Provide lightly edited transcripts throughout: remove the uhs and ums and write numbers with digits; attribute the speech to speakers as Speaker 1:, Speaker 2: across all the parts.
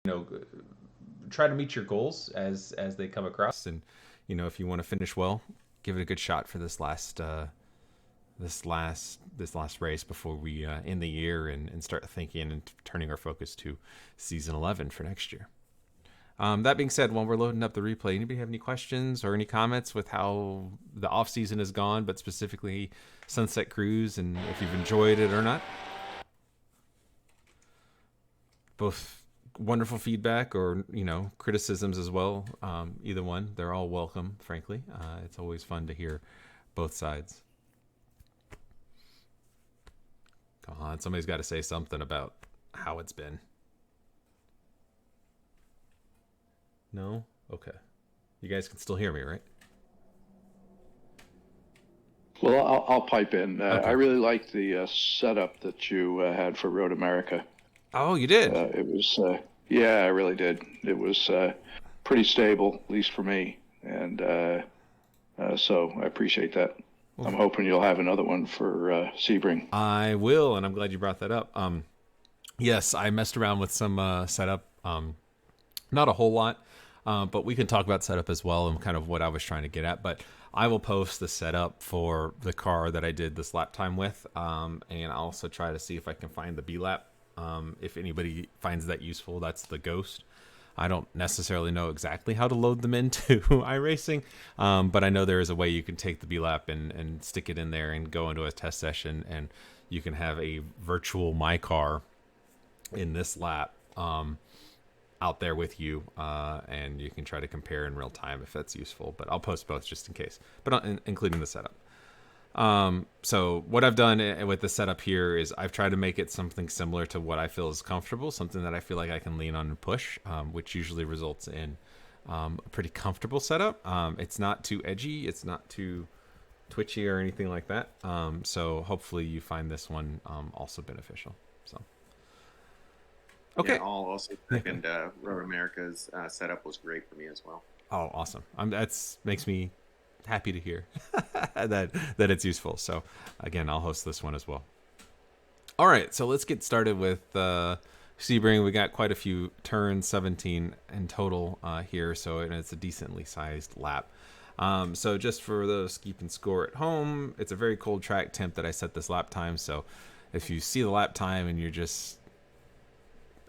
Speaker 1: know, try to meet your goals as they come across. And if you want to finish well, give it a good shot for this last race before we end the year and start thinking and turning our focus to season 11 for next year. That being said, while we're loading up the replay, anybody have any questions or any comments with how the off season has gone, but specifically Sunset Cruise, and if you've enjoyed it or not? Both wonderful feedback or criticisms as well. Either one, they're all welcome. Frankly, it's always fun to hear both sides. Come on, somebody's got to say something about how it's been. No? Okay. You guys can still hear me, right?
Speaker 2: Well, I'll pipe in.
Speaker 1: Okay.
Speaker 2: I really liked the setup that you had for Road America.
Speaker 1: Oh, you did?
Speaker 2: It was, yeah, I really did. It was pretty stable, at least for me. And so I appreciate that. Well, I'm hoping you'll have another one for Sebring.
Speaker 1: I will, and I'm glad you brought that up. Yes, I messed around with some setup. Not a whole lot. But we can talk about setup as well and kind of what I was trying to get at. But I will post the setup for the car that I did this lap time with. And I'll also try to see if I can find the B-lap. If anybody finds that useful, that's the Ghost. I don't necessarily know exactly how to load them into iRacing. But I know there is a way you can take the B-lap and stick it in there and go into a test session. And you can have a virtual My Car in this lap. Out there with you, and you can try to compare in real time if that's useful. But I'll post both just in case, but including the setup. So what I've done with the setup here is I've tried to make it something similar to what I feel is comfortable, something that I feel like I can lean on and push, which usually results in a pretty comfortable setup. It's not too edgy, it's not too twitchy or anything like that. So hopefully you find this one also beneficial. So. Okay.
Speaker 3: Yeah, I'll also second Road America's setup was great for me as well.
Speaker 1: Oh, awesome! That's makes me happy to hear that it's useful. So again, I'll host this one as well. All right, so let's get started with Sebring. We got quite a few turns, 17 in total here, so it's a decently sized lap. So just for those keeping score at home, it's a very cold track temp that I set this lap time. So if you see the lap time and you're just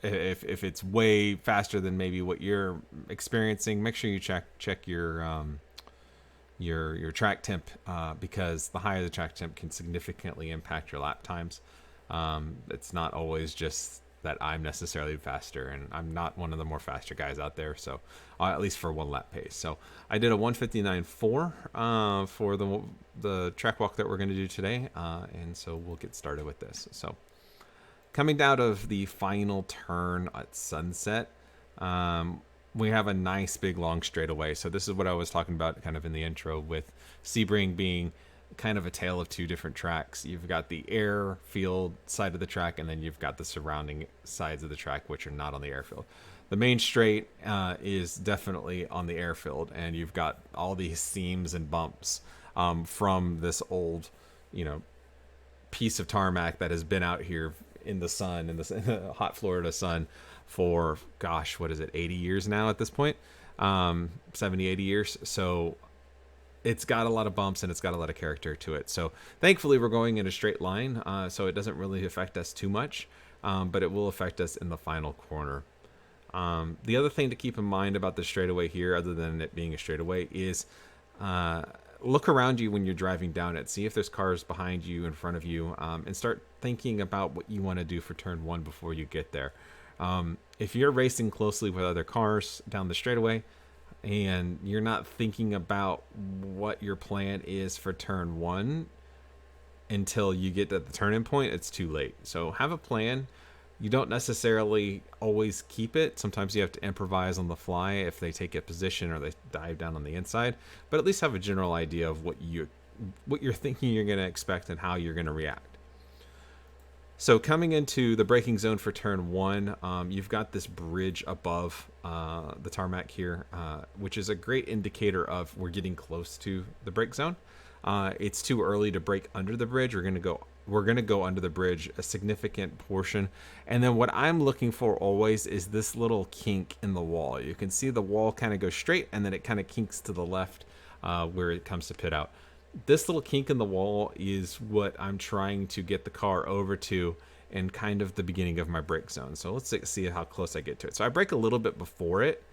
Speaker 1: if it's way faster than maybe what you're experiencing, make sure you check your track temp because the higher the track temp can significantly impact your lap times. It's not always just that I'm necessarily faster, and I'm not one of the more faster guys out there. So at least for one lap pace. So I did a 1:59.4 for the track walk that we're going to do today, and so we'll get started with this. So. Coming out of the final turn at Sunset, we have a nice big long straightaway. So this is what I was talking about kind of in the intro with Sebring being kind of a tale of two different tracks. You've got the airfield side of the track, and then you've got the surrounding sides of the track, which are not on the airfield. The main straight is definitely on the airfield, and you've got all these seams and bumps from this old, piece of tarmac that has been out here in the sun, in the hot Florida sun for, gosh, what is it, 80 years now at this point? 70, 80 years. So it's got a lot of bumps and it's got a lot of character to it. So thankfully we're going in a straight line, so it doesn't really affect us too much, but it will affect us in the final corner. The other thing to keep in mind about the straightaway here, other than it being a straightaway, is look around you when you're driving down it. See if there's cars behind you, in front of you, and start thinking about what you want to do for turn one before you get there. If you're racing closely with other cars down the straightaway and you're not thinking about what your plan is for turn one until you get to the turning point, it's too late. So have a plan. You don't necessarily always keep it. Sometimes you have to improvise on the fly if they take a position or they dive down on the inside. But at least have a general idea of what you're thinking you're going to expect and how you're going to react. So coming into the braking zone for turn one, you've got this bridge above the tarmac here, which is a great indicator of we're getting close to the brake zone. It's too early to brake under the bridge. We're going to go we're going to go under the bridge a significant portion. And then what I'm looking for always is this little kink in the wall. You can see the wall kind of goes straight, and then it kind of kinks to the left where it comes to pit out. This little kink in the wall is what I'm trying to get the car over to in kind of the beginning of my brake zone. So let's see how close I get to it. So I brake a little bit before it,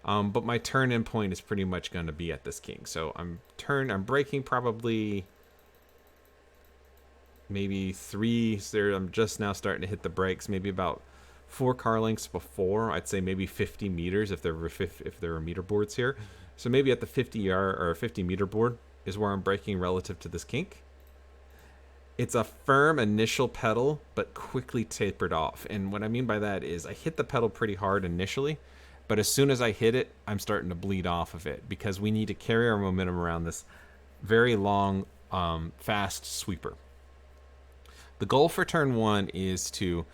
Speaker 1: but my turn-in point is pretty much going to be at this kink. So I'm braking probably maybe 3. So I'm just now starting to hit the brakes. Maybe about 4 car lengths before. I'd say maybe 50 meters if there were meter boards here. So maybe at the 50 yard or 50 meter board is where I'm braking relative to this kink. It's a firm initial pedal, but quickly tapered off. And what I mean by that is I hit the pedal pretty hard initially, but as soon as I hit it, I'm starting to bleed off of it because we need to carry our momentum around this very long, fast sweeper. The goal for turn 1 is to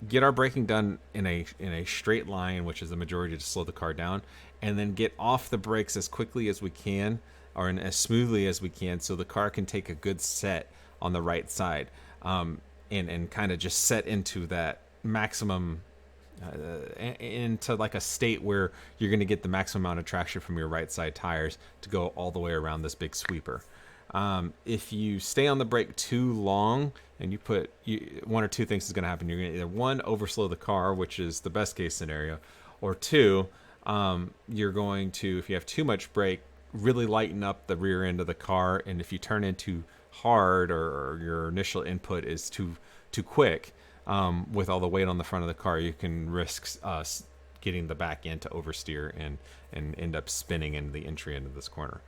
Speaker 1: get our braking done in a straight line, which is the majority to slow the car down, and then get off the brakes as quickly as we can, or as smoothly as we can, so the car can take a good set on the right side, and kind of just set into that maximum, into like a state where you're going to get the maximum amount of traction from your right side tires to go all the way around this big sweeper. If you stay on the brake too long and you put, one or two things is going to happen. You're going to either, 1, overslow the car, which is the best case scenario, or 2, you're going to, if you have too much brake, really lighten up the rear end of the car. And if you turn in too hard, or your initial input is too quick, with all the weight on the front of the car, you can risk getting the back end to oversteer and end up spinning in the entry into this corner.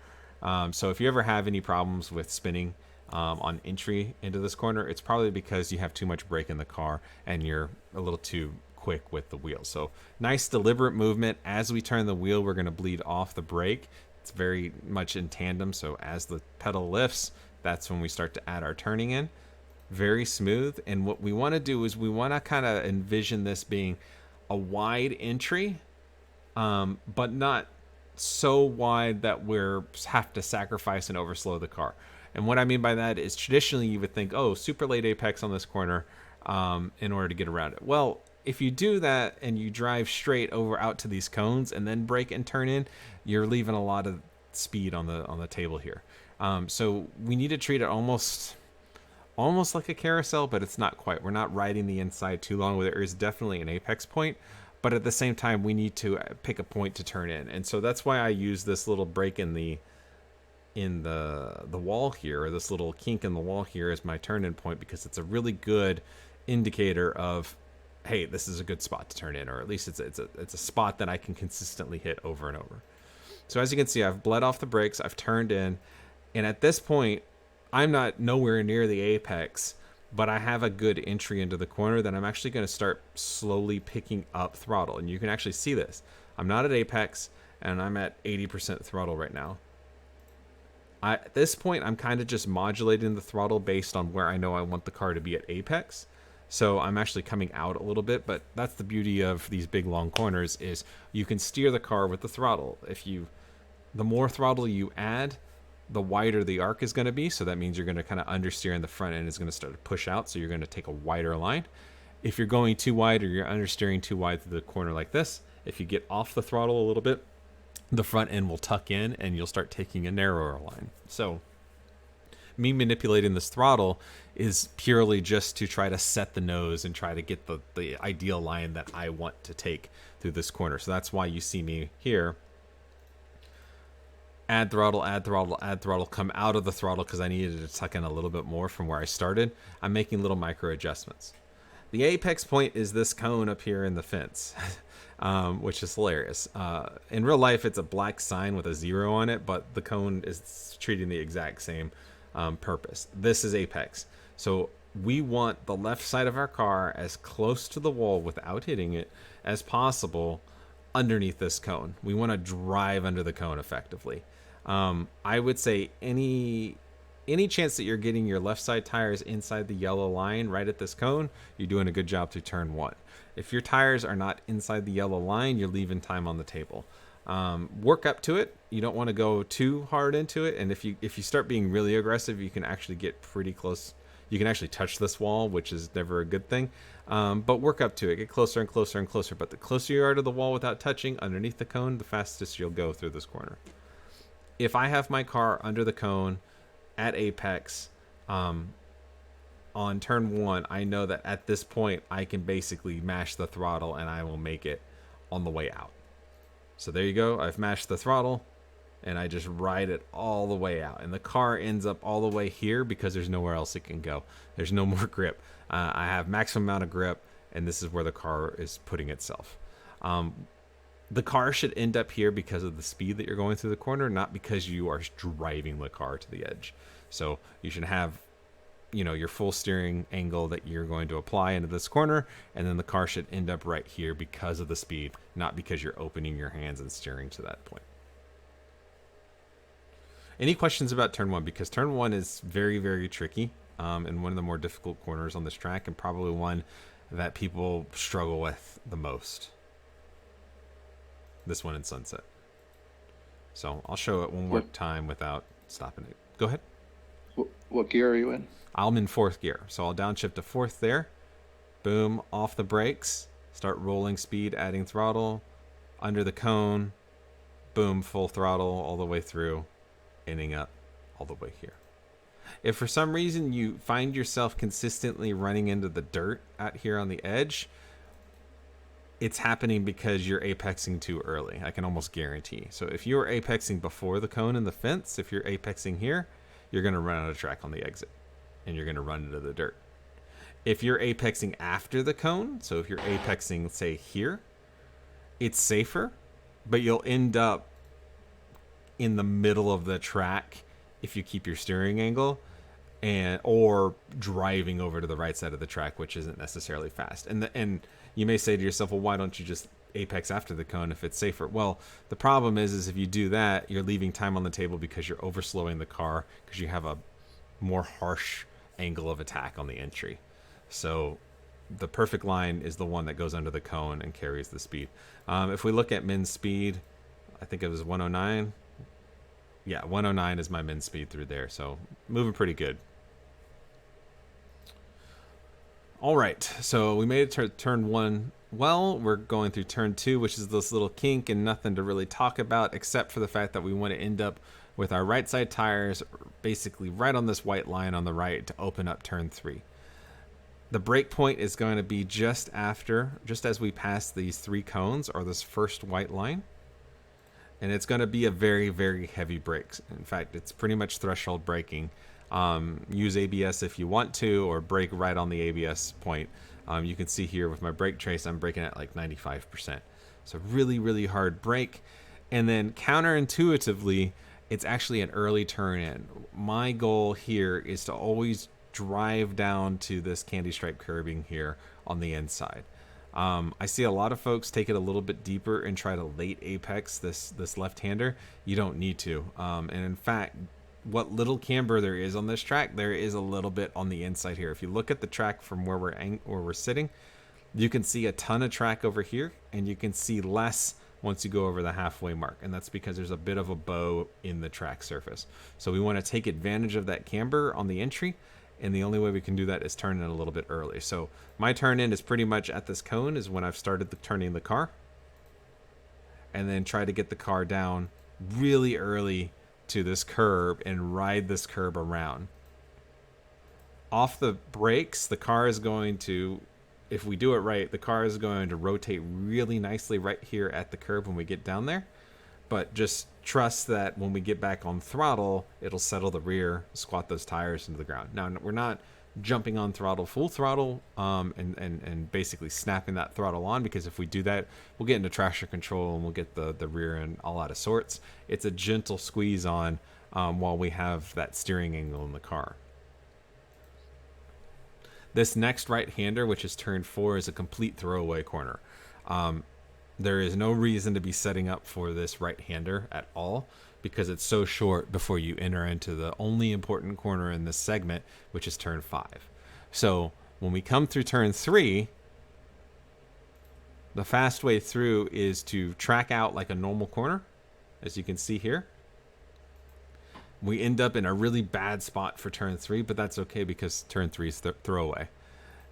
Speaker 1: So if you ever have any problems with spinning on entry into this corner, it's probably because you have too much brake in the car and you're a little too quick with the wheel. So nice deliberate movement. As we turn the wheel, we're going to bleed off the brake. It's very much in tandem. So as the pedal lifts, that's when we start to add our turning in. Very smooth. And what we want to do is we want to kind of envision this being a wide entry, but not so wide that we're have to sacrifice and overslow the car. And what I mean by that is traditionally you would think, oh, super late apex on this corner in order to get around it. Well, if you do that and you drive straight over out to these cones and then brake and turn in, you're leaving a lot of speed on the table here. So we need to treat it almost like a carousel, but it's not quite. We're not riding the inside too long. There is definitely an apex point, but at the same time, we need to pick a point to turn in. And so that's why I use this little break in the wall here, or this little kink in the wall here as my turn in point, because it's a really good indicator of, hey, this is a good spot to turn in, or at least it's a spot that I can consistently hit over and over. So as you can see, I've bled off the brakes, I've turned in, and at this point, I'm not nowhere near the apex, but I have a good entry into the corner that I'm actually going to start slowly picking up throttle. And you can actually see this. I'm not at apex, and I'm at 80% throttle right now. At this point, I'm kind of just modulating the throttle based on where I know I want the car to be at apex. So I'm actually coming out a little bit, but that's the beauty of these big long corners is you can steer the car with the throttle. The more throttle you add, the wider the arc is going to be. So that means you're going to kind of understeer, and the front end is going to start to push out. So you're going to take a wider line. If you're going too wide or you're understeering too wide through the corner like this, if you get off the throttle a little bit, the front end will tuck in and you'll start taking a narrower line. So me manipulating this throttle is purely just to try to set the nose and try to get the ideal line that I want to take through this corner. So that's why you see me here add throttle, come out of the throttle because I needed to tuck in a little bit more from where I started. I'm making little micro adjustments. The apex point is this cone up here in the fence, which is hilarious. In real life, it's a black sign with a 0 on it, but the cone is treating the exact same purpose. This is apex. So we want the left side of our car as close to the wall without hitting it as possible underneath this cone. We want to drive under the cone effectively. I would say any chance that you're getting your left side tires inside the yellow line right at this cone, you're doing a good job through turn 1. If your tires are not inside the yellow line, you're leaving time on the table. Work up to it. You don't want to go too hard into it. And if you start being really aggressive, you can actually get pretty close. You can actually touch this wall, which is never a good thing. But work up to it. Get closer and closer and closer. But the closer you are to the wall without touching underneath the cone, the fastest you'll go through this corner. If I have my car under the cone at apex on turn 1, I know that at this point I can basically mash the throttle and I will make it on the way out. So there you go. I've mashed the throttle and I just ride it all the way out. And the car ends up all the way here because there's nowhere else it can go. There's no more grip. I have maximum amount of grip, and this is where the car is putting itself. The car should end up here because of the speed that you're going through the corner, not because you are driving the car to the edge. So you should have, your full steering angle that you're going to apply into this corner, and then the car should end up right here because of the speed, not because you're opening your hands and steering to that point. Any questions about turn 1? Because turn 1 is very, very tricky, and one of the more difficult corners on this track, and probably one that people struggle with the most. This one in Sunset. So I'll show it one more time without stopping it. Go ahead.
Speaker 2: What gear are you in?
Speaker 1: I'm in 4th gear. So I'll downshift to 4th there. Boom, off the brakes. Start rolling speed, adding throttle. Under the cone. Boom, full throttle all the way through. Ending up all the way here. If for some reason you find yourself consistently running into the dirt out here on the edge, it's happening because you're apexing too early. I can almost guarantee. So if you're apexing before the cone and the fence, if you're apexing here, you're going to run out of track on the exit and you're going to run into the dirt. If you're apexing after the cone, so if you're apexing, say, here, it's safer, but you'll end up in the middle of the track if you keep your steering angle, or driving over to the right side of the track, which isn't necessarily fast. And you may say to yourself, well, why don't you just apex after the cone if it's safer? Well, the problem is if you do that, you're leaving time on the table because you're overslowing the car because you have a more harsh angle of attack on the entry. So the perfect line is the one that goes under the cone and carries the speed. If we look at min speed, I think it was 109. Yeah, 109 is my min speed through there, so moving pretty good. All right, so we made it to turn 1 well. We're going through turn 2, which is this little kink and nothing to really talk about except for the fact that we want to end up with our right side tires basically right on this white line on the right to open up turn 3. The break point is going to be just as we pass these 3 cones or this first white line. And it's going to be a very, very heavy brake. In fact, it's pretty much threshold braking. Use ABS if you want to, or brake right on the ABS point. You can see here with my brake trace, I'm braking at like 95%. So really, really hard brake. And then counterintuitively, it's actually an early turn in. My goal here is to always drive down to this candy stripe curbing here on the inside. I see a lot of folks take it a little bit deeper and try to late apex this left-hander. You don't need to. And in fact, what little camber there is on this track, there is a little bit on the inside here. If you look at the track from where we're sitting, you can see a ton of track over here, and you can see less once you go over the halfway mark. And that's because there's a bit of a bow in the track surface. So we want to take advantage of that camber on the entry. And the only way we can do that is turn in a little bit early. So my turn in is pretty much at this cone is when I've started turning the car. And then try to get the car down really early to this curb and ride this curb around. Off the brakes, the car is going to, if we do it right, the car is going to rotate really nicely right here at the curb when we get down there. But just trust that when we get back on throttle, it'll settle the rear, squat those tires into the ground. Now, we're not jumping on throttle, full throttle, and basically snapping that throttle on, because if we do that, we'll get into traction control and we'll get the rear end all out of sorts. It's a gentle squeeze on while we have that steering angle in the car. This next right-hander, which is turn 4, is a complete throwaway corner. There is no reason to be setting up for this right-hander at all because it's so short before you enter into the only important corner in this segment, which is turn 5. So when we come through turn 3, the fast way through is to track out like a normal corner, as you can see here. We end up in a really bad spot for turn 3, but that's okay because turn 3 is throwaway.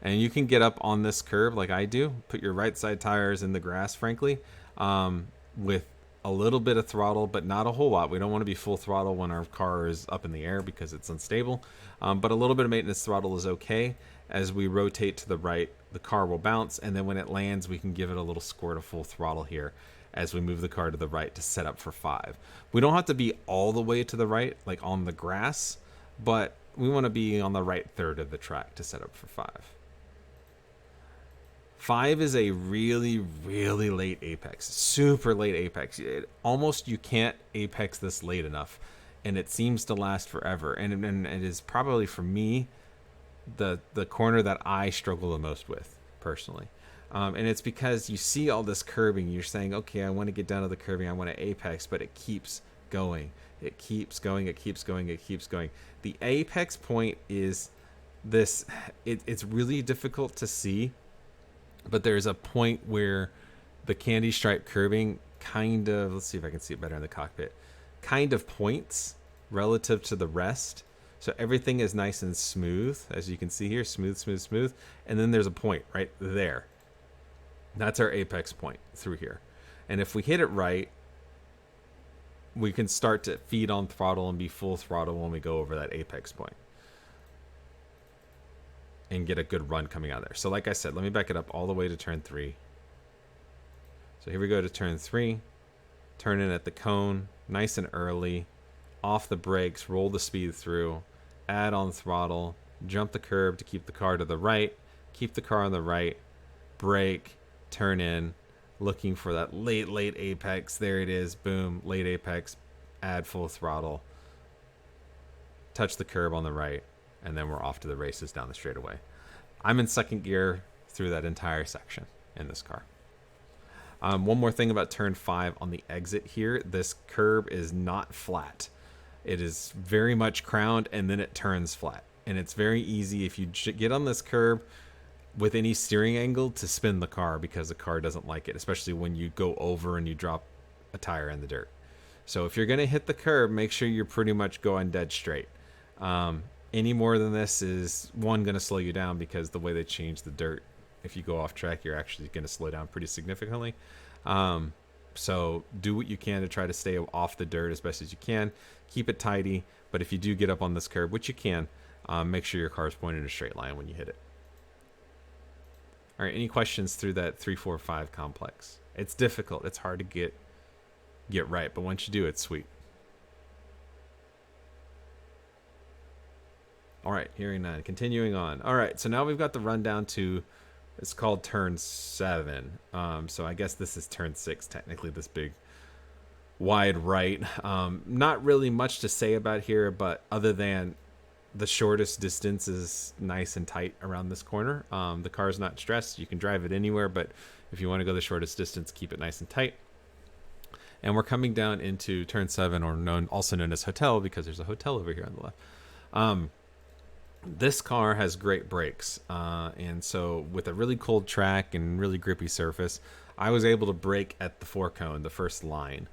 Speaker 1: And you can get up on this curve like I do. Put your right side tires in the grass, frankly, with a little bit of throttle, but not a whole lot. We don't want to be full throttle when our car is up in the air because it's unstable. But a little bit of maintenance throttle is okay. As we rotate to the right, the car will bounce, and then when it lands, we can give it a little squirt of full throttle here as we move the car to the right to set up for 5. We don't have to be all the way to the right, like on the grass, but we want to be on the right third of the track to set up for 5. 5 is a really, really late apex, super late apex. Almost you can't apex this late enough, and it seems to last forever. And it is probably, for me, the corner that I struggle the most with, personally. And it's because you see all this curbing. You're saying, okay, I want to get down to the curbing. I want to apex, but it keeps going. It keeps going. It keeps going. It keeps going. The apex point is this. It's really difficult to see. But there's a point where the candy stripe curbing kind of, let's see if I can see it better in the cockpit, kind of points relative to the rest. So everything is nice and smooth, as you can see here, smooth, smooth, smooth. And then there's a point right there. That's our apex point through here. And if we hit it right, we can start to feed on throttle and be full throttle when we go over that apex point. And get a good run coming out of there. So like I said, let me back it up all the way to turn 3. So here we go to turn 3. Turn in at the cone, nice and early. Off the brakes, roll the speed through. Add on throttle. Jump the curb to keep the car to the right. Keep the car on the right. Brake. Turn in. Looking for that late apex. There it is. Boom. Late apex. Add full throttle. Touch the curb on the right. And then we're off to the races down the straightaway. I'm in second gear through that entire section in this car. One more thing about turn 5 on the exit here. This curb is not flat. It is very much crowned, and then it turns flat. And it's very easy if you get on this curb with any steering angle to spin the car because the car doesn't like it, especially when you go over and you drop a tire in the dirt. So if you're going to hit the curb, make sure you're pretty much going dead straight. Any more than this is, one, going to slow you down because the way they change the dirt, if you go off track, you're actually going to slow down pretty significantly. So do what you can to try to stay off the dirt as best as you can. Keep it tidy, but if you do get up on this curb, which you can, make sure your car is pointed in a straight line when you hit it. All right, any questions through that 3, 4, 5 complex? It's difficult. It's hard to get right, but once you do, it's sweet. All right, hearing 9, continuing on. All right, so now we've got the rundown to, it's called turn 7. So I guess this is turn 6, technically, this big wide right. Not really much to say about here, but other than the shortest distance is nice and tight around this corner. The car's not stressed. You can drive it anywhere, but if you want to go the shortest distance, keep it nice and tight. And we're coming down into turn 7, or also known as hotel, because there's a hotel over here on the left. This car has great brakes, and so with a really cold track and really grippy surface, I was able to brake at the 4-cone, the first line.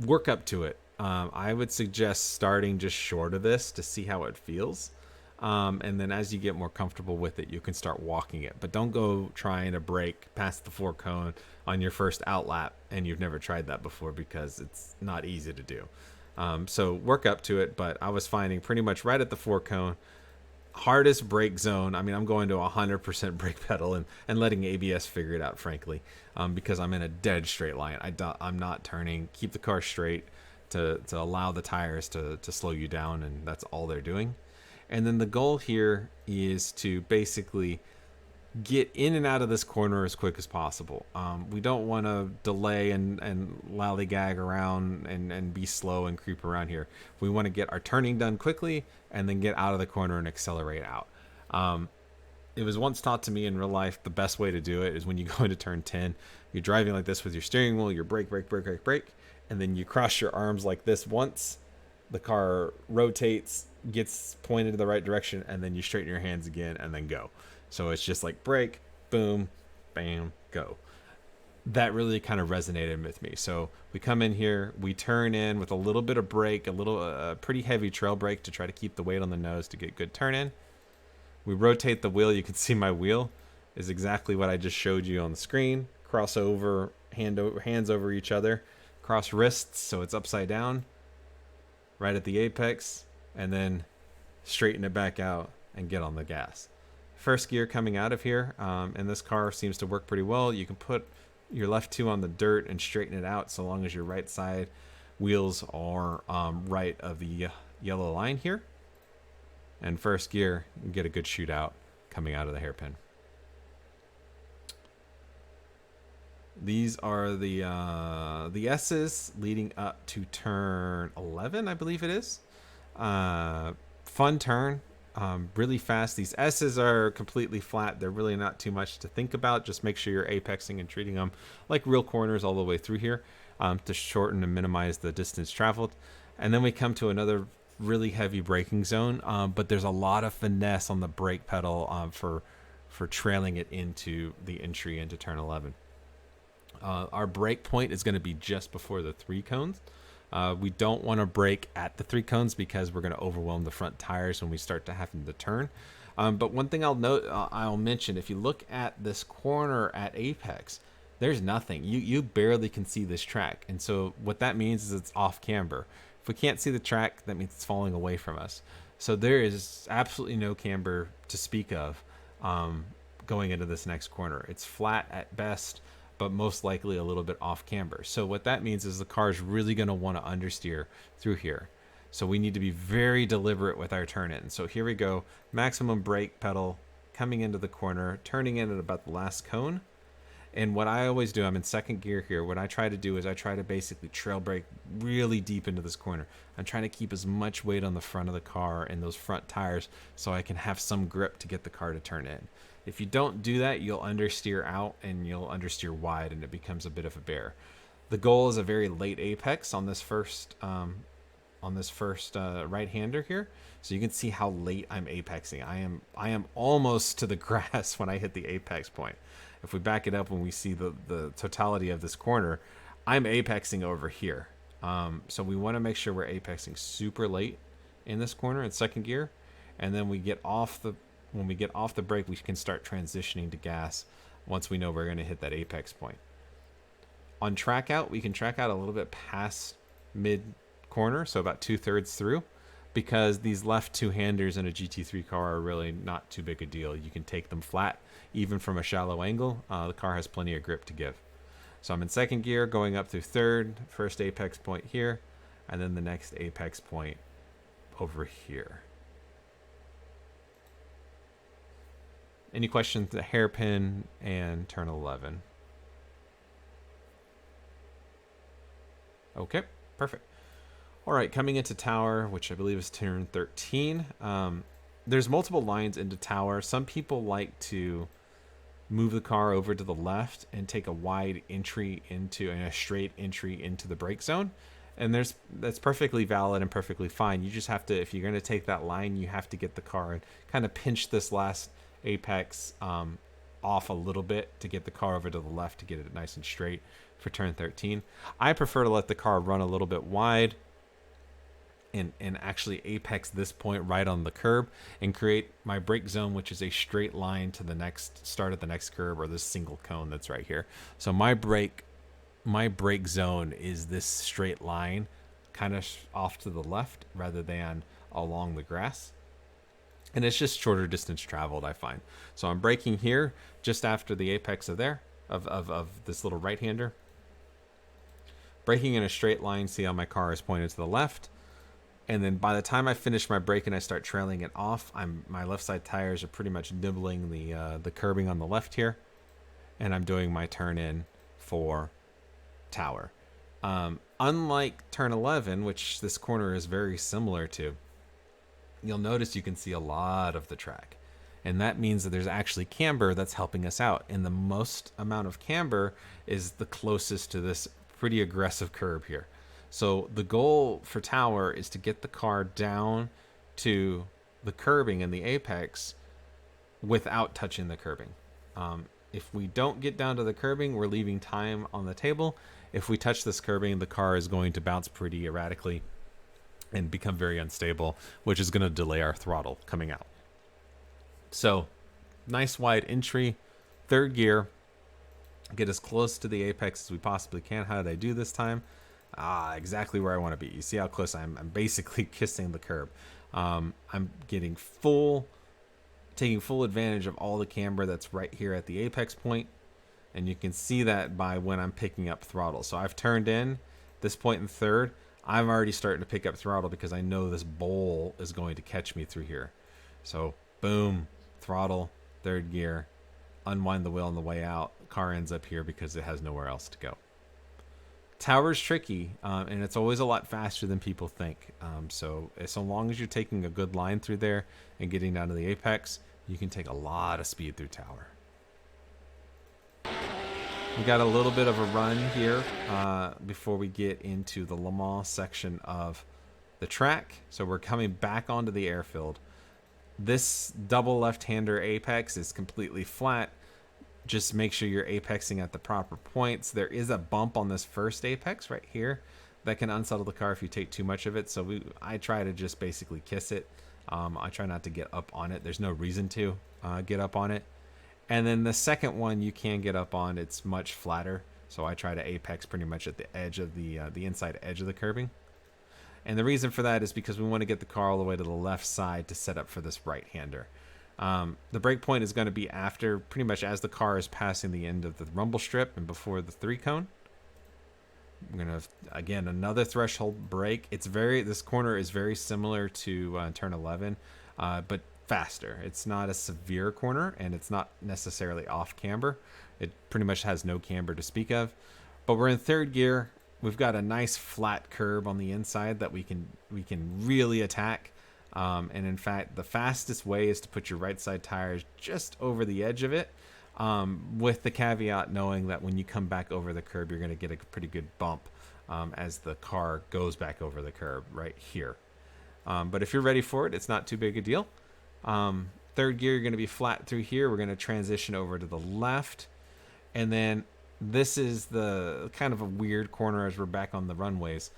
Speaker 1: Work up to it. I would suggest starting just short of this to see how it feels, and then as you get more comfortable with it, you can start walking it. But don't go trying to brake past the 4-cone on your first out lap, and you've never tried that before, because it's not easy to do. So work up to it, but I was finding pretty much right at the 4-cone, hardest brake zone. I mean, I'm going to 100% brake pedal and letting ABS figure it out, frankly, because I'm in a dead straight line. I'm not turning. Keep the car straight to allow the tires to slow you down, and that's all they're doing. And then the goal here is to basically get in and out of this corner as quick as possible. We don't want to delay and lollygag around and be slow and creep around here. We want to get our turning done quickly and then get out of the corner and accelerate out. It was once taught to me in real life, the best way to do it is when you go into turn 10, you're driving like this with your steering wheel, your brake, and then you cross your arms like this once. The car rotates, gets pointed in the right direction, and then you straighten your hands again and then go. So it's just like brake, boom, bam, go. that really kind of resonated with me. So we come in here, we turn in with a little bit of brake, a little pretty heavy trail brake to try to keep the weight on the nose to get good turn in. We rotate the wheel. You can see my wheel is exactly what I just showed you on the screen. Cross over, hands over each other, cross wrists so it's upside down, right at the apex, and then straighten it back out and get on the gas. First gear coming out of here, and this car seems to work pretty well. You can put your left two on the dirt and straighten it out so long as your right side wheels are right of the yellow line here. And first gear, you get a good shootout coming out of the hairpin. These are the S's leading up to turn 11, I believe it is. Fun turn, really fast. These S's are completely flat. They're really not too much to think about. Just make sure you're apexing and treating them like real corners all the way through here to shorten and minimize the distance traveled. And then we come to another really heavy braking zone, but there's a lot of finesse on the brake pedal for trailing it into the entry into turn 11. Our brake point is going to be just before the 3 cones. We don't want to brake at the 3 cones because we're going to overwhelm the front tires when we start to having to turn. But one thing I'll mention, if you look at this corner at apex, there's nothing. You barely can see this track. And so what that means is it's off camber. If we can't see the track, that means it's falling away from us. So there is absolutely no camber to speak of going into this next corner. It's flat at best, but most likely a little bit off camber. So what that means is the car is really going to want to understeer through here. So we need to be very deliberate with our turn in. So here we go, maximum brake pedal coming into the corner, turning in at about the last cone. And what I always do, I'm in second gear here. What I try to do is I try to basically trail brake really deep into this corner. I'm trying to keep as much weight on the front of the car and those front tires so I can have some grip to get the car to turn in. If you don't do that, you'll understeer out and you'll understeer wide, and it becomes a bit of a bear. The goal is a very late apex on this first right-hander here, so you can see how late I'm apexing. I am almost to the grass when I hit the apex point. If we back it up when we see the totality of this corner, I'm apexing over here. So we want to make sure we're apexing super late in this corner in second gear, and then when we get off the brake, we can start transitioning to gas once we know we're going to hit that apex point. On track out, we can track out a little bit past mid corner, so about 2/3 through, because these left two-handers in a GT3 car are really not too big a deal. You can take them flat, even from a shallow angle. The car has plenty of grip to give. So I'm in second gear, going up through third, first apex point here, and then the next apex point over here. Any questions? The hairpin and turn 11. Okay, perfect. All right, coming into tower, which I believe is turn 13. There's multiple lines into tower. Some people like to move the car over to the left and take a wide entry into and a straight entry into the brake zone. And that's perfectly valid and perfectly fine. You just have to, if you're going to take that line, you have to get the car and kind of pinch this last apex off a little bit to get the car over to the left to get it nice and straight for turn 13. I prefer to let the car run a little bit wide and actually apex this point right on the curb and create my brake zone, which is a straight line to the next start of the next curb or this single cone that's right here. So my brake zone is this straight line kind of off to the left rather than along the grass. And it's just shorter distance traveled, I find. So I'm braking here just after the apex of this little right-hander. Braking in a straight line, see how my car is pointed to the left. And then by the time I finish my brake and I start trailing it off, my left side tires are pretty much nibbling the curbing on the left here. And I'm doing my turn in for tower. Unlike turn 11, which this corner is very similar to, you'll notice you can see a lot of the track. And that means that there's actually camber that's helping us out. And the most amount of camber is the closest to this pretty aggressive curb here. So the goal for tower is to get the car down to the curbing and the apex without touching the curbing. If we don't get down to the curbing, we're leaving time on the table. If we touch this curbing, the car is going to bounce pretty erratically and become very unstable, which is going to delay our throttle coming out. So, nice wide entry, third gear, get as close to the apex as we possibly can. How did I do this time? Exactly where I want to be. You see how close I'm basically kissing the curb. I'm getting taking full advantage of all the camber that's right here at the apex point. And you can see that by when I'm picking up throttle. So I've turned in this point in third. I'm already starting to pick up throttle because I know this bowl is going to catch me through here. So boom, throttle, third gear, unwind the wheel on the way out. Car ends up here because it has nowhere else to go. Tower's tricky, and it's always a lot faster than people think. So long as you're taking a good line through there and getting down to the apex, you can take a lot of speed through tower. We got a little bit of a run here before we get into the Le Mans section of the track. So we're coming back onto the airfield. This double left-hander apex is completely flat. Just make sure you're apexing at the proper points. There is a bump on this first apex right here that can unsettle the car if you take too much of it. So I try to just basically kiss it. I try not to get up on it. There's no reason to get up on it. And then the second one you can get up on. It's much flatter. So I try to apex pretty much at the edge of the inside edge of the curbing. And the reason for that is because we want to get the car all the way to the left side to set up for this right-hander. The break point is going to be after, pretty much as the car is passing the end of the rumble strip and before the 3-cone. We're going to, again, another threshold brake. This corner is very similar to turn 11, but faster. It's not a severe corner, and it's not necessarily off camber. It pretty much has no camber to speak of. But we're in third gear. We've got a nice flat curb on the inside that we can really attack. And in fact, the fastest way is to put your right side tires just over the edge of it, with the caveat knowing that when you come back over the curb, you're going to get a pretty good bump as the car goes back over the curb right here. But if you're ready for it, it's not too big a deal. Third gear, you're going to be flat through here. We're going to transition over to the left. And then this is the kind of a weird corner as we're back on the runways.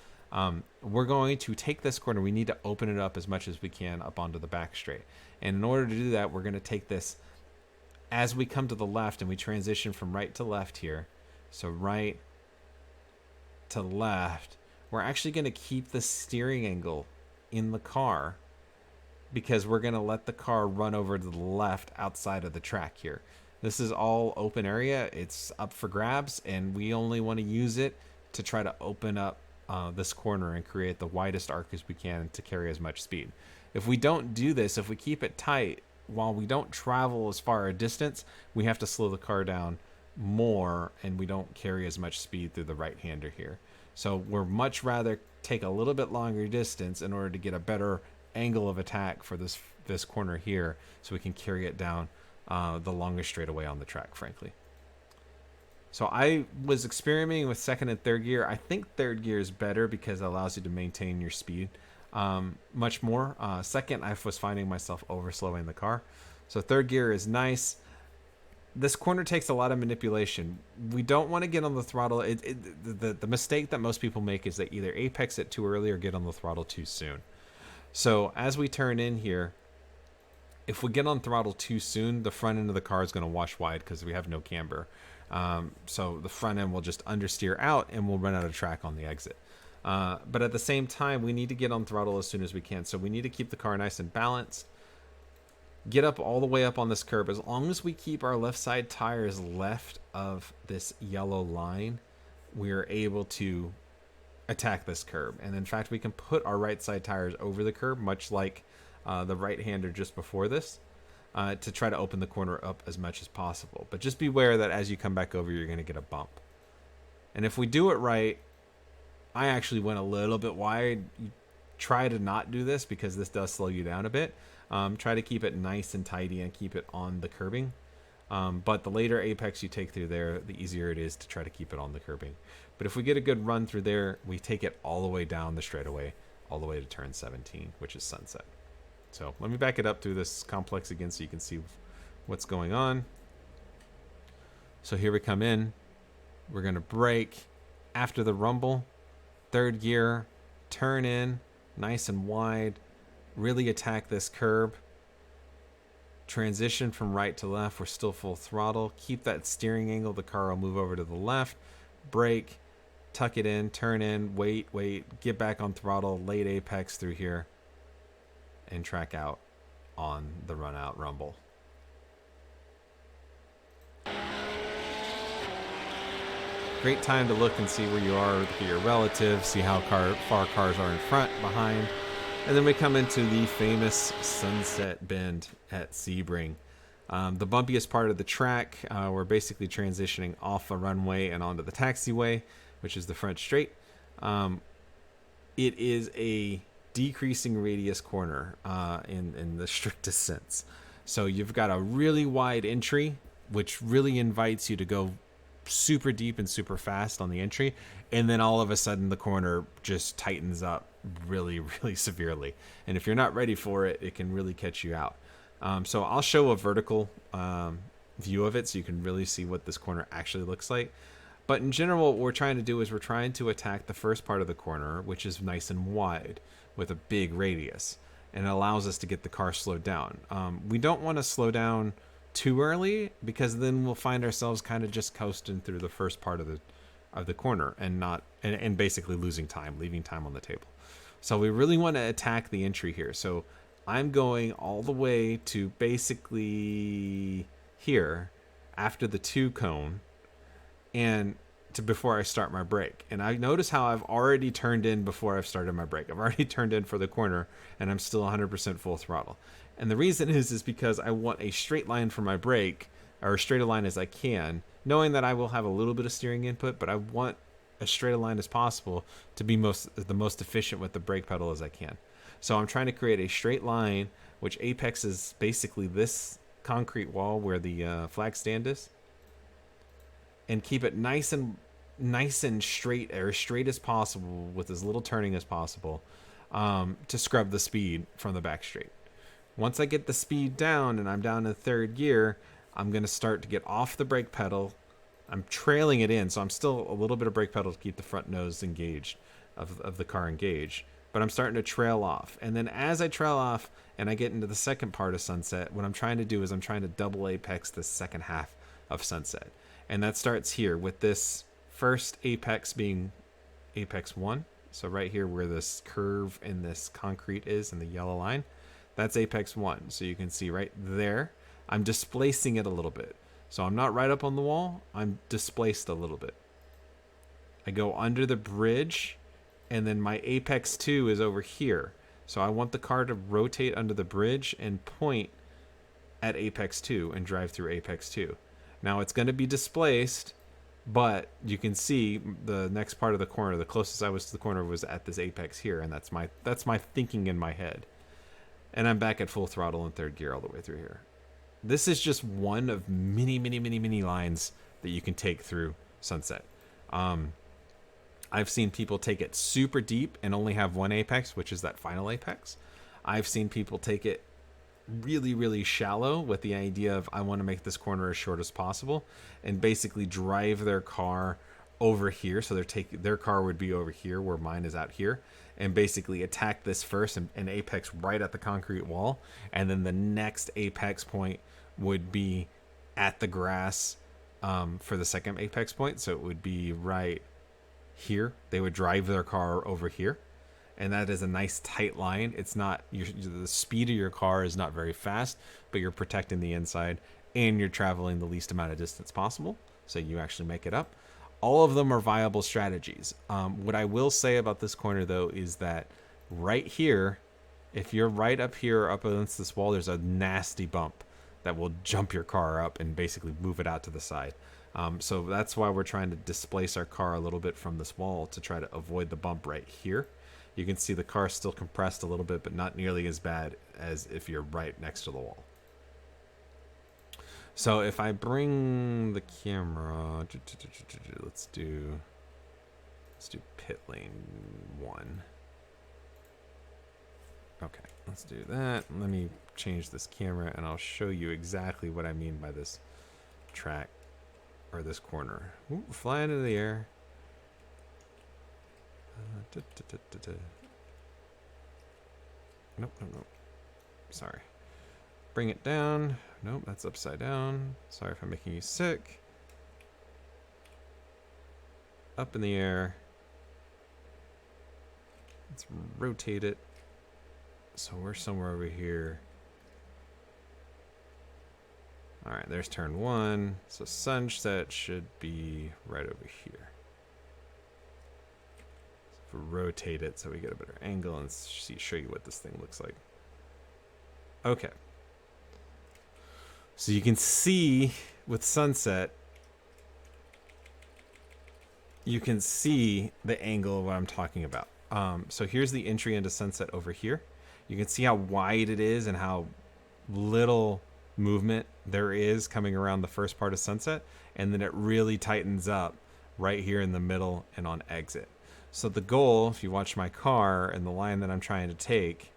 Speaker 1: We're going to take this corner. We need to open it up as much as we can up onto the back straight. And in order to do that, we're going to take this as we come to the left and we transition from right to left here. So right to left, we're actually going to keep the steering angle in the car because we're going to let the car run over to the left outside of the track here. This is all open area. It's up for grabs, and we only want to use it to try to open up this corner and create the widest arc as we can to carry as much speed. If we don't do this, if we keep it tight, while we don't travel as far a distance, we have to slow the car down more, and we don't carry as much speed through the right-hander here. So we're much rather take a little bit longer distance in order to get a better angle of attack for this corner here, so we can carry it down the longest straightaway on the track, frankly. So I was experimenting with second and third gear. I think third gear is better because it allows you to maintain your speed much more. Second, I was finding myself overslowing the car. So third gear is nice. This corner takes a lot of manipulation. We don't want to get on the throttle. The mistake that most people make is they either apex it too early or get on the throttle too soon. So as we turn in here, if we get on throttle too soon, the front end of the car is going to wash wide because we have no camber. So the front end will just understeer out and we'll run out of track on the exit. But at the same time, we need to get on throttle as soon as we can. So we need to keep the car nice and balanced. Get up all the way up on this curb. As long as we keep our left side tires left of this yellow line, we're able to attack this curb. And in fact, we can put our right side tires over the curb, much like the right-hander just before this, to try to open the corner up as much as possible. But just beware that as you come back over, you're going to get a bump. And if we do it right, I actually went a little bit wide. You try to not do this because this does slow you down a bit. Try to keep it nice and tidy and keep it on the curbing. But the later apex you take through there, the easier it is to try to keep it on the curbing. But if we get a good run through there, we take it all the way down the straightaway, all the way to turn 17, which is Sunset. So let me back it up through this complex again so you can see what's going on. So here we come in. We're going to brake after the rumble. Third gear, turn in, nice and wide. Really attack this curb. Transition from right to left. We're still full throttle. Keep that steering angle. The car will move over to the left. Brake, tuck it in, turn in, wait, get back on throttle, late apex through here, and track out on the run out rumble. Great time to look and see where you are, look at your relatives, see how far cars are in front, behind. And then we come into the famous Sunset Bend at Sebring. The bumpiest part of the track, we're basically transitioning off a runway and onto the taxiway, which is the front straight. It is a decreasing radius corner in the strictest sense. So you've got a really wide entry, which really invites you to go super deep and super fast on the entry, and then all of a sudden the corner just tightens up really severely, and if you're not ready for it, it can really catch you out. So I'll show a vertical view of it so you can really see what this corner actually looks like. But in general, what we're trying to do is we're trying to attack the first part of the corner, which is nice and wide with a big radius, and it allows us to get the car slowed down. We don't want to slow down too early, because then we'll find ourselves kind of just coasting through the first part of the corner and basically losing time, leaving time on the table. So we really want to attack the entry here. So I'm going all the way to basically here after the 2 cone and to before I start my brake. And I notice how I've already turned in before I've started my brake. I've already turned in for the corner and I'm still 100% full throttle. And the reason is because I want a straight line for my brake, or as straight a line as I can, knowing that I will have a little bit of steering input, but I want as straight a line as possible to be the most efficient with the brake pedal as I can. So I'm trying to create a straight line, which apexes basically this concrete wall where the flag stand is, and keep it nice and straight, or as straight as possible with as little turning as possible, to scrub the speed from the back straight. Once I get the speed down and I'm down in 3rd gear, I'm going to start to get off the brake pedal. I'm trailing it in, so I'm still a little bit of brake pedal to keep the front nose engaged, of the car engaged. But I'm starting to trail off. And then as I trail off and I get into the second part of Sunset, what I'm trying to do is I'm trying to double apex the second half of Sunset. And that starts here with this first apex being apex 1. So right here where this curve in this concrete is in the yellow line, that's apex 1. So you can see right there, I'm displacing it a little bit. So I'm not right up on the wall, I'm displaced a little bit. I go under the bridge, and then my apex 2 is over here. So I want the car to rotate under the bridge and point at apex 2 and drive through apex 2. Now it's going to be displaced, but you can see the next part of the corner, the closest I was to the corner was at this apex here, and that's my thinking in my head. And I'm back at full throttle in 3rd gear all the way through here. This is just one of many lines that you can take through Sunset. I've seen people take it super deep and only have one apex, which is that final apex. I've seen people take it really shallow with the idea of, I want to make this corner as short as possible, and basically drive their car over here. So their car would be over here where mine is out here, and basically attack this first and apex right at the concrete wall. And then the next apex point would be at the grass for the second apex point. So it would be right here. They would drive their car over here. And that is a nice tight line. It's not, the speed of your car is not very fast, but you're protecting the inside and you're traveling the least amount of distance possible. So you actually make it up. All of them are viable strategies. What I will say about this corner, though, is that right here, if you're right up here up against this wall, there's a nasty bump that will jump your car up and basically move it out to the side. So that's why we're trying to displace our car a little bit from this wall to try to avoid the bump right here. You can see the car is still compressed a little bit, but not nearly as bad as if you're right next to the wall. So if I bring the camera, let's do pit lane 1. Okay, let's do that. Let me change this camera and I'll show you exactly what I mean by this track. or this corner. Ooh, flying into the air. Nope, nope, nope. Sorry. Bring it down. Nope, that's upside down. Sorry if I'm making you sick. Up in the air. Let's rotate it. So we're somewhere over here. All right, there's turn 1. So sunset should be right over here. So if we rotate it so we get a better angle and show you what this thing looks like. Okay. So you can see with sunset, you can see the angle of what I'm talking about. So here's the entry into sunset over here. You can see how wide it is and how little movement there is coming around the first part of sunset, and then it really tightens up right here in the middle and on exit. So the goal, if you watch my car and the line that I'm trying to take,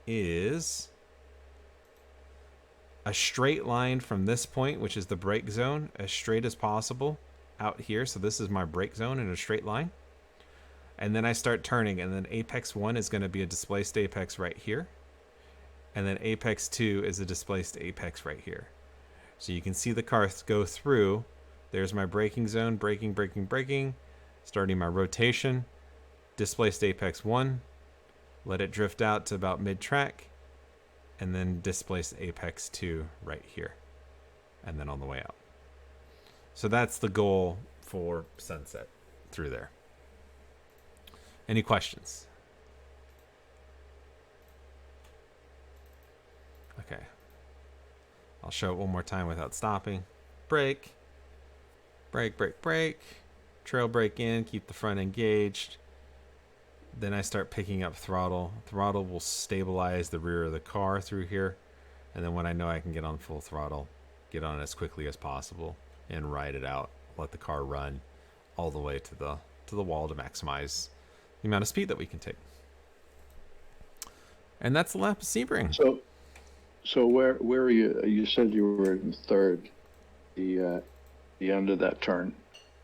Speaker 1: is a straight line from this point, which is the brake zone, as straight as possible out here. So this is my brake zone in a straight line. And then I start turning, and then apex 1 is going to be a displaced apex right here. And then apex 2 is a displaced apex right here. So you can see the car go through. There's my braking zone, braking, braking, braking. Starting my rotation, displaced apex 1. Let it drift out to about mid-track. And then displaced apex 2 right here. And then on the way out. So that's the goal for sunset through there. Any questions? Okay. I'll show it one more time without stopping. Brake. Brake, brake, brake. Trail brake in, keep the front engaged. Then I start picking up throttle. Throttle will stabilize the rear of the car through here. And then when I know I can get on full throttle, get on as quickly as possible and ride it out. Let the car run all the way to the wall to maximize the amount of speed that we can take. And that's the lap of Sebring.
Speaker 2: So where are you? You said you were in third, the end of that turn.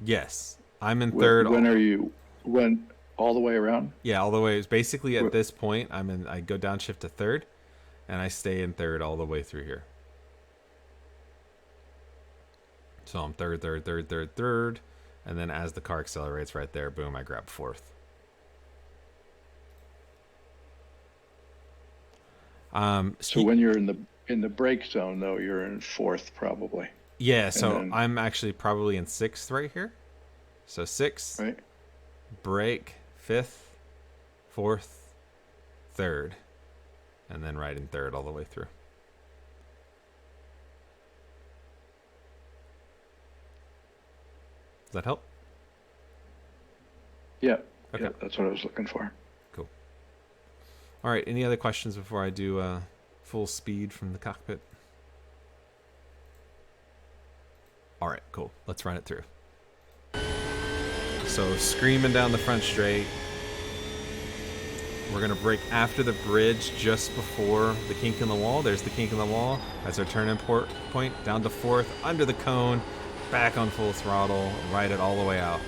Speaker 1: Yes, I'm in third.
Speaker 2: When are you? When all the way around?
Speaker 1: Yeah, all the way. It's basically at this point, I go downshift to third, and I stay in third all the way through here. So I'm third, and then as the car accelerates right there, boom, I grab fourth.
Speaker 2: So when you're in the brake zone, though, you're in fourth probably.
Speaker 1: Yeah, so I'm actually probably in sixth right here. So sixth,
Speaker 2: right.
Speaker 1: Brake, fifth, fourth, third, and then right in third all the way through. Does that help?
Speaker 2: Yeah.
Speaker 1: Okay.
Speaker 2: Yeah, that's what I was looking for.
Speaker 1: Cool. All right. Any other questions before I do full speed from the cockpit? All right. Cool. Let's run it through. So screaming down the front straight. We're going to brake after the bridge just before the kink in the wall. There's the kink in the wall. That's our turn-in point. Down to fourth, under the cone, back on full throttle, ride it all the way out.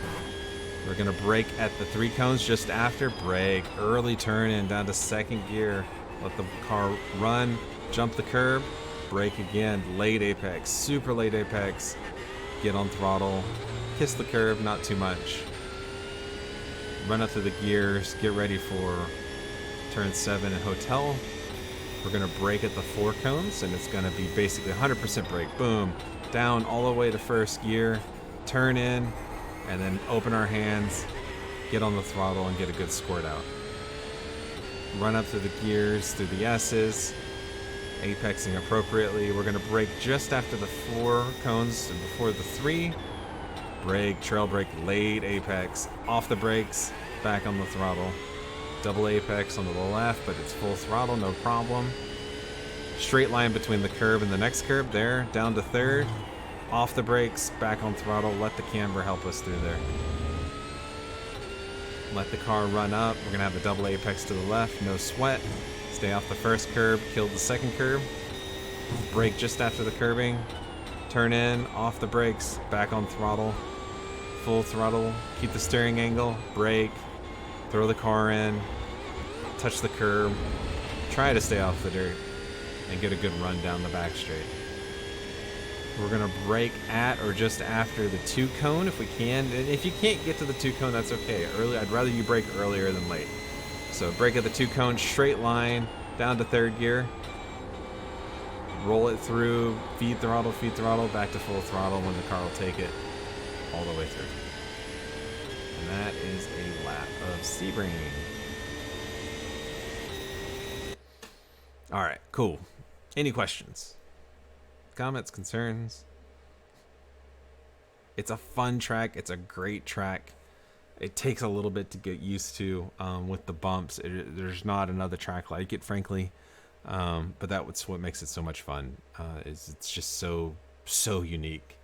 Speaker 1: We're going to brake at the 3 cones just after. Brake, early turn in, down to second gear. Let the car run, jump the curb, brake again, late apex, super late apex. Get on throttle, kiss the curb, not too much. Run up through the gears, get ready for turn 7 and hotel. We're going to brake at the 4 cones, and it's going to be basically 100% brake. Boom, down all the way to first gear, turn in, and then open our hands, get on the throttle, and get a good squirt out. Run up through the gears, through the S's, apexing appropriately. We're going to brake just after the 4 cones and before the 3. Brake, trail brake, late apex, off the brakes, back on the throttle. Double apex onto the left, but it's full throttle, no problem. Straight line between the curb and the next curb, there, down to third. Off the brakes, back on throttle, let the camber help us through there. Let the car run up. We're gonna have a double apex to the left, no sweat. Stay off the first curb, kill the second curb. Brake just after the curbing. turn in, off the brakes, back on throttle, full throttle, keep the steering angle, brake, throw the car in, touch the curb, try to stay off the dirt, and get a good run down the back straight. We're gonna brake at or just after the 2 cone if we can. And if you can't get to the 2 cone, that's okay. I'd rather you brake earlier than late. So brake at the 2 cone, straight line, down to 3rd gear. Roll it through, feed throttle, back to full throttle when the car will take it all the way through. And that is a lap of Sebring. All right, cool. Any questions? Comments, concerns? It's a fun track. It's a great track. It takes a little bit to get used to with the bumps. There's not another track like it, frankly. But that's what makes it so much fun. Is it's just so unique.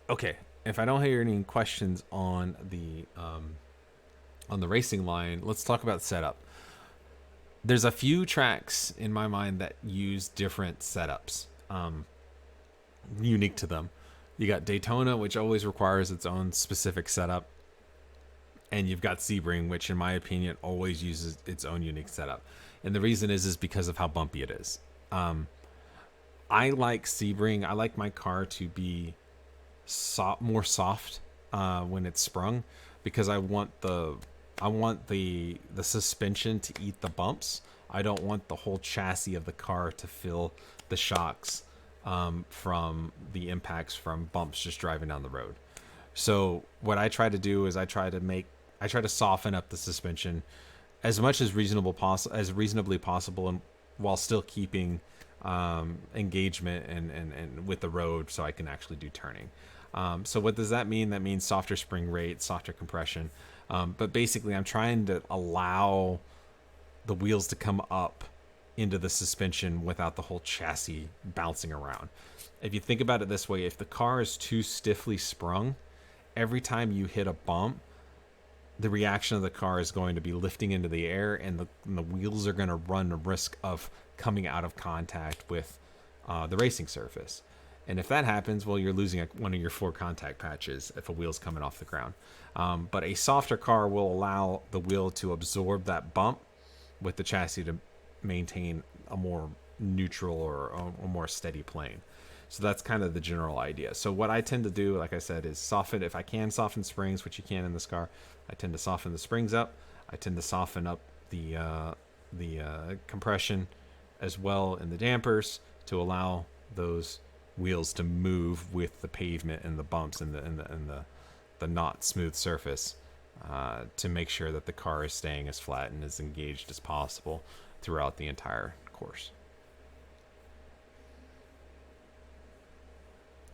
Speaker 1: Okay, if I don't hear any questions on the racing line, let's talk about setup. There's a few tracks in my mind that use different setups, unique to them. You got Daytona, which always requires its own specific setup. And you've got Sebring, which in my opinion always uses its own unique setup. And the reason is because of how bumpy it is. I like Sebring. I like my car to be more soft when it's sprung, because I want the suspension to eat the bumps. I don't want the whole chassis of the car to feel the shocks from the impacts from bumps just driving down the road. So what I try to do is I try to soften up the suspension as much as reasonably possible, and while still keeping engagement and with the road, so I can actually do turning. So what does that mean? That means softer spring rate, softer compression. But basically, I'm trying to allow the wheels to come up into the suspension without the whole chassis bouncing around. If you think about it this way, if the car is too stiffly sprung, every time you hit a bump, the reaction of the car is going to be lifting into the air, and the wheels are going to run the risk of coming out of contact with the racing surface. And if that happens, well, you're losing one of your 4 contact patches if a wheel's coming off the ground. But a softer car will allow the wheel to absorb that bump with the chassis to maintain a more neutral or a more steady plane. So that's kind of the general idea. So what I tend to do, like I said, is soften. If I can soften springs, which you can in this car, I tend to soften the springs up. I tend to soften up the compression as well in the dampers to allow those wheels to move with the pavement and the bumps and the not smooth surface to make sure that the car is staying as flat and as engaged as possible throughout the entire course.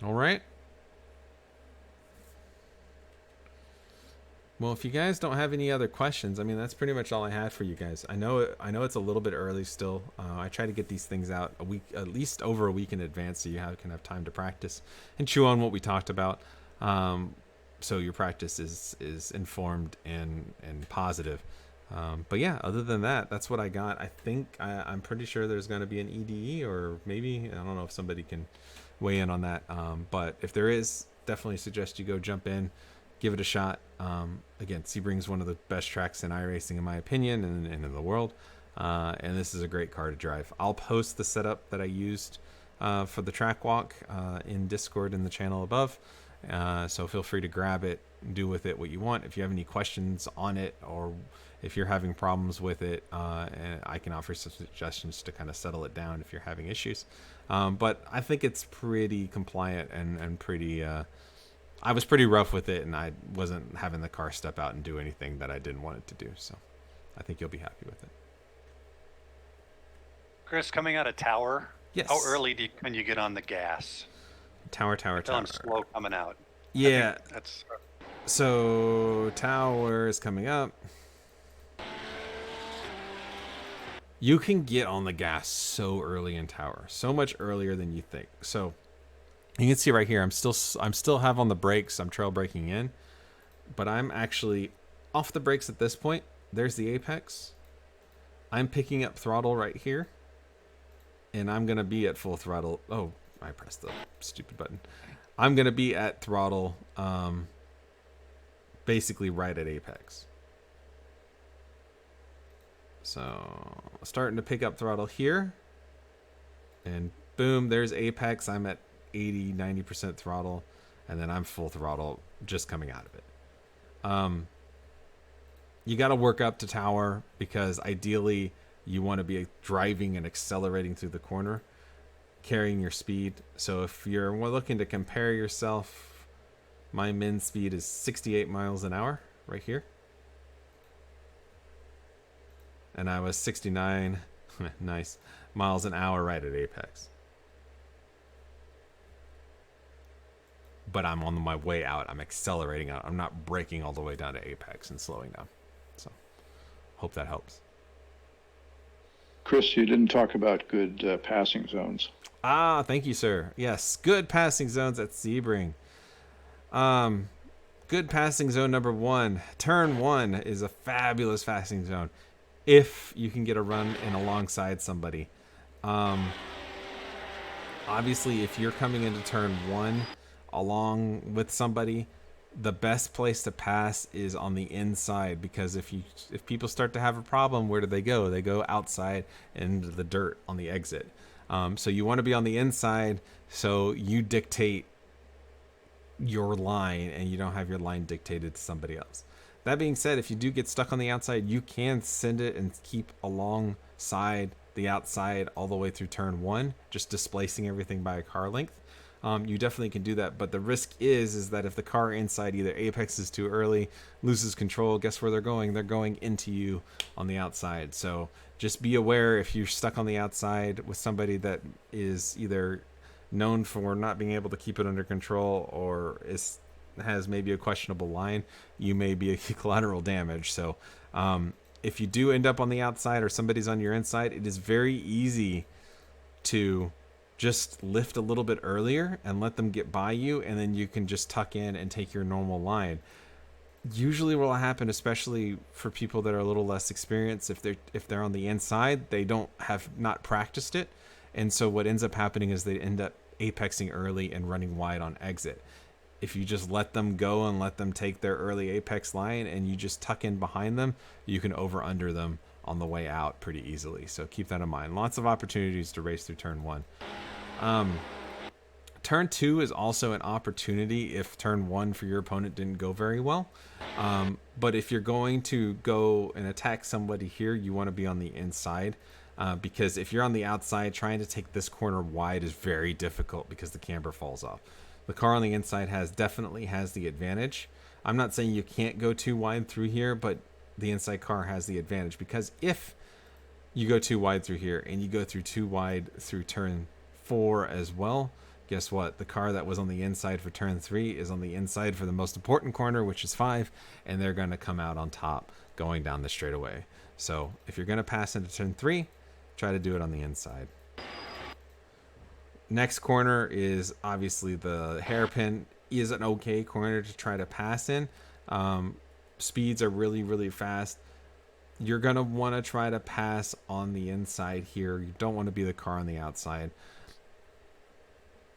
Speaker 1: All right. Well, if you guys don't have any other questions, I mean, that's pretty much all I had for you guys. I know it's a little bit early still. I try to get these things out a week, at least over a week in advance, so you can have time to practice and chew on what we talked about. So your practice is informed and positive. But yeah, other than that, that's what I got. I think I'm pretty sure there's going to be an EDE, or maybe, I don't know if somebody can weigh in on that. But if there is, definitely suggest you go jump in, give it a shot. Again, Sebring's one of the best tracks in iRacing, in my opinion, and in the world. And this is a great car to drive. I'll post the setup that I used for the track walk in Discord in the channel above. So feel free to grab it and do with it what you want. If you have any questions on it, or if you're having problems with it, and I can offer some suggestions to kind of settle it down if you're having issues. But I think it's pretty compliant and pretty... I was pretty rough with it, and I wasn't having the car step out and do anything that I didn't want it to do. So I think you'll be happy with it.
Speaker 4: Chris, coming out of Tower,
Speaker 1: yes.
Speaker 4: How early can you get on the gas?
Speaker 1: Tower.
Speaker 4: I'm slow coming out.
Speaker 1: Yeah.
Speaker 4: That's...
Speaker 1: So Tower is coming up. You can get on the gas so early in Tower, so much earlier than you think. So you can see right here, I'm still have on the brakes. I'm trail braking in, but I'm actually off the brakes at this point. There's the apex. I'm picking up throttle right here. and I'm going to be at full throttle. Oh, I pressed the stupid button. I'm going to be at throttle, basically right at apex. So starting to pick up throttle here, and boom, there's apex. I'm at 80-90% throttle, and then I'm full throttle just coming out of it. You got to work up to tower, because ideally you want to be driving and accelerating through the corner, carrying your speed. So if you're looking to compare yourself, my min speed is 68 miles an hour right here. And I was 69 nice miles an hour right at apex. But I'm on my way out. I'm accelerating out. I'm not braking all the way down to apex and slowing down. So hope that helps.
Speaker 2: Chris, you didn't talk about good passing zones.
Speaker 1: Ah, thank you, sir. Yes, good passing zones at Sebring. Good passing zone number 1. Turn 1 is a fabulous passing zone if you can get a run in alongside somebody. Obviously, if you're coming into turn 1 along with somebody, the best place to pass is on the inside, because if people start to have a problem, where do they go? They go outside into the dirt on the exit. So you want to be on the inside, so you dictate your line and you don't have your line dictated to somebody else. That being said, if you do get stuck on the outside, you can send it and keep alongside the outside all the way through turn 1, just displacing everything by a car length. You definitely can do that, but the risk is that if the car inside either apexes too early, loses control, guess where they're going? They're going into you on the outside. So just be aware, if you're stuck on the outside with somebody that is either known for not being able to keep it under control or has maybe a questionable line, you may be a collateral damage. So if you do end up on the outside or somebody's on your inside, it is very easy to just lift a little bit earlier and let them get by you, and then you can just tuck in and take your normal line. Usually what will happen, especially for people that are a little less experienced, if they're on the inside, they have not practiced it, and so what ends up happening is they end up apexing early and running wide on exit. If you just let them go and let them take their early apex line and you just tuck in behind them, you can over under them on the way out pretty easily. So keep that in mind. Lots of opportunities to race through turn 1. Turn 2 is also an opportunity if turn 1 for your opponent didn't go very well. But if you're going to go and attack somebody here, you want to be on the inside. Because if you're on the outside, trying to take this corner wide is very difficult because the camber falls off. The car on the inside definitely has the advantage. I'm not saying you can't go too wide through here, but the inside car has the advantage, because if you go too wide through here and you go through too wide through turn 4 as well, guess what? The car that was on the inside for turn 3 is on the inside for the most important corner, which is 5, and they're going to come out on top going down the straightaway. So if you're going to pass into turn 3, try to do it on the inside. Next corner is obviously the hairpin. Is an okay corner to try to pass in. Speeds are really, really fast. You're going to want to try to pass on the inside here. You don't want to be the car on the outside.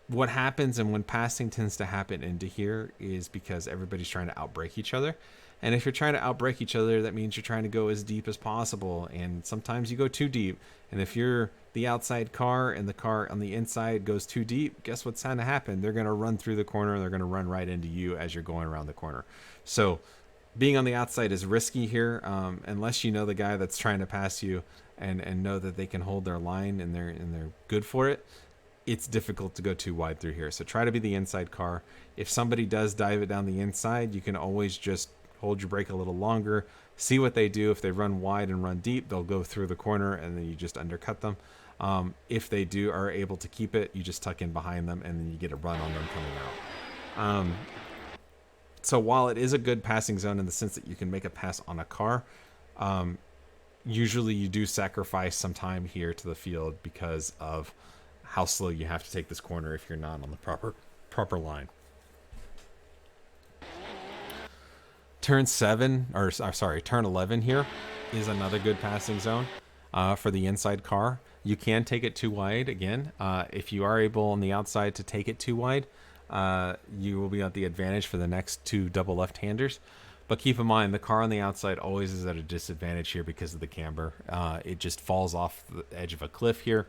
Speaker 1: What happens, and when passing tends to happen into here, is because everybody's trying to outbrake each other. And if you're trying to outbrake each other, that means you're trying to go as deep as possible. And sometimes you go too deep. And if you're the outside car and the car on the inside goes too deep, guess what's going to happen? They're going to run through the corner. They're going to run right into you as you're going around the corner. So being on the outside is risky here, unless you know the guy that's trying to pass you and know that they can hold their line and they're good for it. It's difficult to go too wide through here. So try to be the inside car. If somebody does dive it down the inside, you can always just hold your brake a little longer, see what they do. If they run wide and run deep, they'll go through the corner and then you just undercut them. If they are able to keep it, you just tuck in behind them and then you get a run on them coming out. So while it is a good passing zone in the sense that you can make a pass on a car, usually you do sacrifice some time here to the field because of how slow you have to take this corner if you're not on the proper line. Turn 11 here is another good passing zone for the inside car. You can take it too wide again. If you are able on the outside to take it too wide, you will be at the advantage for the next two double left-handers. But keep in mind, the car on the outside always is at a disadvantage here because of the camber. It just falls off the edge of a cliff here.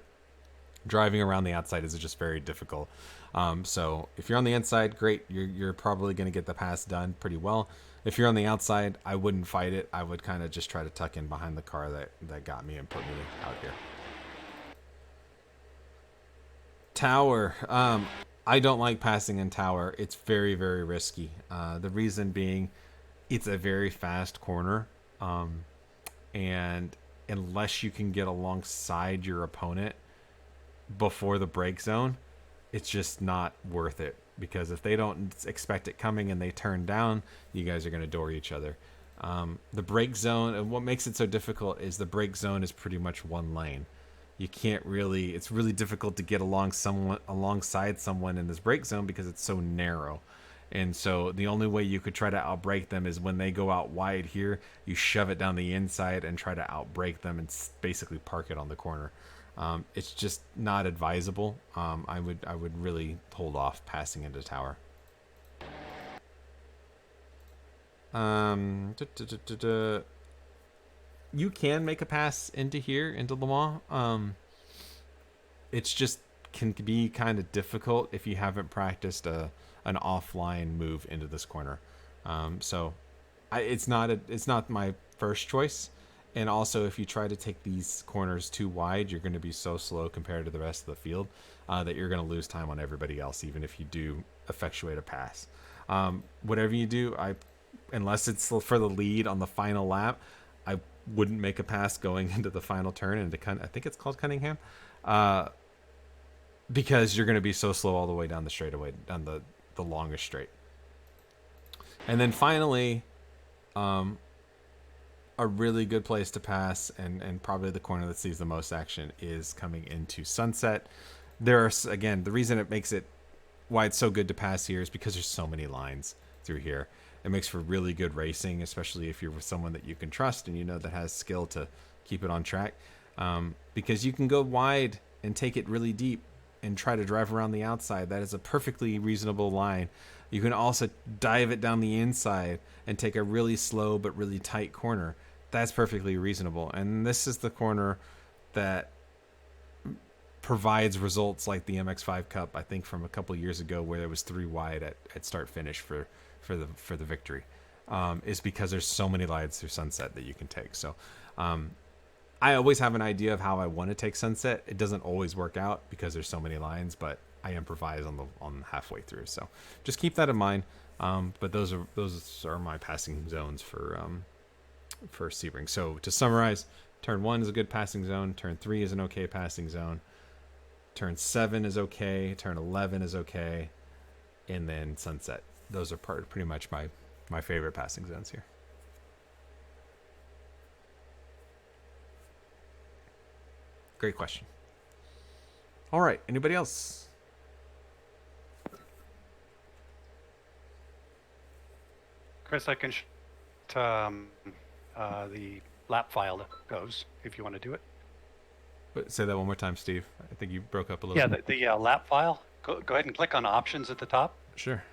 Speaker 1: Driving around the outside is just very difficult. So if you're on the inside, great. You're probably going to get the pass done pretty well. If you're on the outside, I wouldn't fight it. I would kind of just try to tuck in behind the car that got me and put me out here. Tower. I don't like passing in tower. It's very, very risky. The reason being, it's a very fast corner. And unless you can get alongside your opponent before the brake zone, it's just not worth it. Because if they don't expect it coming and they turn down, you guys are going to door each other. The brake zone, and what makes it so difficult is the brake zone is pretty much one lane. You can't really, it's really difficult to get alongside someone in this brake zone because it's so narrow. And so the only way you could try to outbrake them is when they go out wide here, you shove it down the inside and try to outbrake them and basically park it on the corner. It's just not advisable. I would really hold off passing into tower. You can make a pass into here, into Le Mans. It's just can be kind of difficult if you haven't practiced an offline move into this corner. It's not my first choice. And also, if you try to take these corners too wide, you're going to be so slow compared to the rest of the field that you're going to lose time on everybody else, even if you do effectuate a pass. Whatever you do, unless it's for the lead on the final lap, I wouldn't make a pass going into the final turn into I think it's called Cunningham, because you're going to be so slow all the way down the straightaway, down the longest straight. And then finally, a really good place to pass, and probably the corner that sees the most action, is coming into Sunset. There are, again, the reason it makes it why it's so good to pass here is because there's so many lines through here. It makes for really good racing, especially if you're with someone that you can trust and you know that has skill to keep it on track. Because you can go wide and take it really deep and try to drive around the outside. That is a perfectly reasonable line. You can also dive it down the inside and take a really slow but really tight corner. That's perfectly reasonable. And this is the corner that provides results like the MX-5 Cup, I think from a couple years ago, where there was 3 wide at start finish for the victory, is because there's so many lines through Sunset that you can take. So I always have an idea of how I want to take Sunset. It doesn't always work out because there's so many lines, but I improvise on halfway through. So just keep that in mind. But those are my passing zones for Sebring. So to summarize, turn 1 is a good passing zone. Turn 3 is an okay passing zone. Turn 7 is okay. Turn 11 is okay. And then Sunset. Those are pretty much my favorite passing zones here. Great question. All right. Anybody else?
Speaker 4: Chris, I can the lap file that goes if you want to do it.
Speaker 1: Say that one more time, Steve. I think you broke up a little.
Speaker 4: Yeah, the lap file. Go ahead and click on options at the top.
Speaker 1: Sure.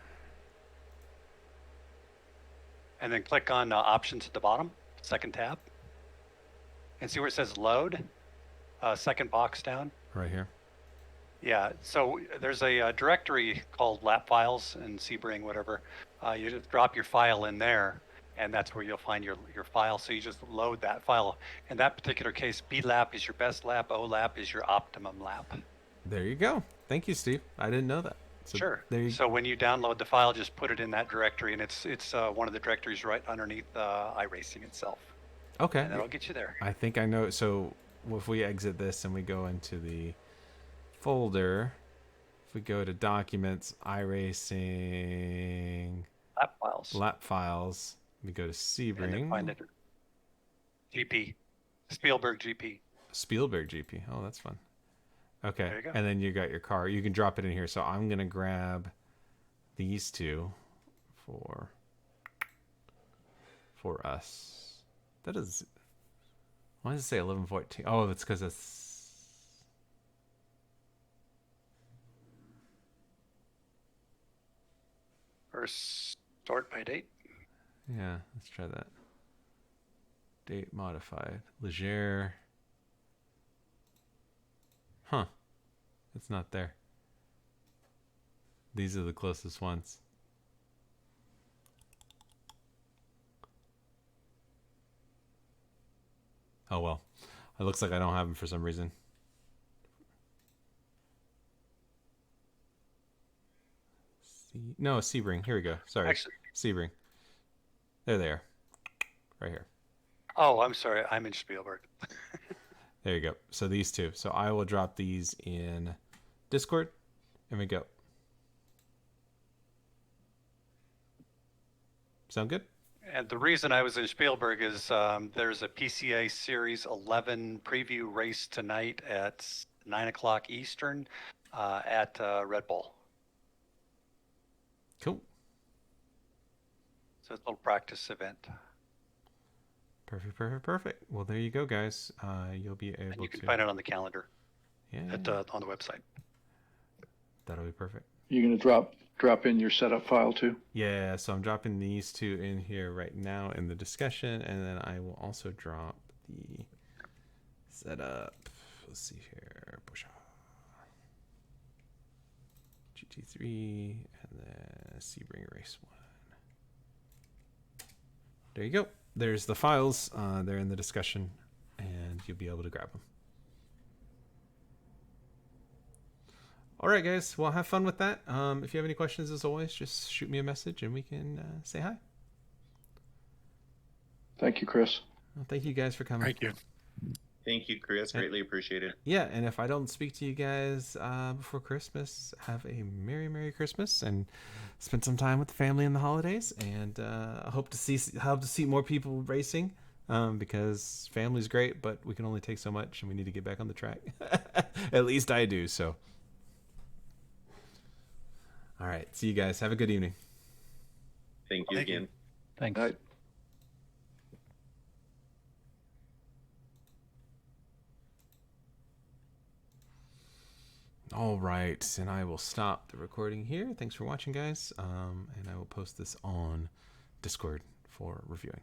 Speaker 4: And then click on options at the bottom, second tab. And see where it says load, second box down.
Speaker 1: Right here.
Speaker 4: Yeah, so there's a directory called lap files and Sebring, whatever. You just drop your file in there, and that's where you'll find your file. So you just load that file. In that particular case, B lap is your best lap, O lap is your optimum lap.
Speaker 1: There you go. Thank you, Steve. I didn't know that. So
Speaker 4: sure.
Speaker 1: There you
Speaker 4: so when you download the file, just put it in that directory, and it's one of the directories right underneath iRacing itself.
Speaker 1: Okay.
Speaker 4: And that'll get you there.
Speaker 1: I think I know. So if we exit this and we go into the folder, if we go to documents, iRacing, lap files, we go to Sebring.
Speaker 4: And then find it. GP. Spielberg GP.
Speaker 1: Oh, that's fun. Okay.
Speaker 4: There you go.
Speaker 1: And then you got your car. You can drop it in here. So I'm going to grab these two for us. That is, why does it say 1114? Oh, it's because it's
Speaker 4: Or sort by date.
Speaker 1: Yeah, let's try that. Date modified. Leger. Huh. It's not there. These are the closest ones. Oh well. It looks like I don't have them for some reason. No, Sebring. Here we go. Sorry.
Speaker 4: Actually,
Speaker 1: Sebring. There they are. Right here.
Speaker 4: oh, I'm sorry. I'm in Spielberg.
Speaker 1: There you go. So these two. So I will drop these in Discord, and we go. Sound good?
Speaker 4: And the reason I was in Spielberg is there's a PCA Series 11 preview race tonight at 9 o'clock Eastern at Red Bull.
Speaker 1: Cool.
Speaker 4: So it's a little practice event.
Speaker 1: Perfect. Well, there you go, guys. You'll be able
Speaker 4: And you can
Speaker 1: to
Speaker 4: find it on the calendar
Speaker 1: Yeah,
Speaker 4: on the website.
Speaker 1: that'll be perfect.
Speaker 2: You going to drop in your setup file too?
Speaker 1: Yeah, so I'm dropping these two in here right now in the discussion, and then I will also drop the setup. Let's see here. GT3 and then Sebring Race 1. There you go. There's the files. They're in the discussion, and you'll be able to grab them. All right, guys. Well, have fun with that. If you have any questions, as always, just shoot me a message, and we can say hi.
Speaker 2: Thank you, Chris.
Speaker 1: Well, thank you guys for coming.
Speaker 4: Thank you.
Speaker 3: Thank you, Chris. Greatly appreciate it.
Speaker 1: Yeah, and if I don't speak to you guys before Christmas, have a Merry Christmas and spend some time with the family in the holidays. And I hope to see more people racing because family's great, but we can only take so much, and we need to get back on the track. At least I do. So, all right, see you guys. Have a good evening.
Speaker 3: Thank you again.
Speaker 4: Thanks.
Speaker 2: All right.
Speaker 1: All right, and I will stop the recording here. Thanks for watching, guys. And I will post this on Discord for reviewing.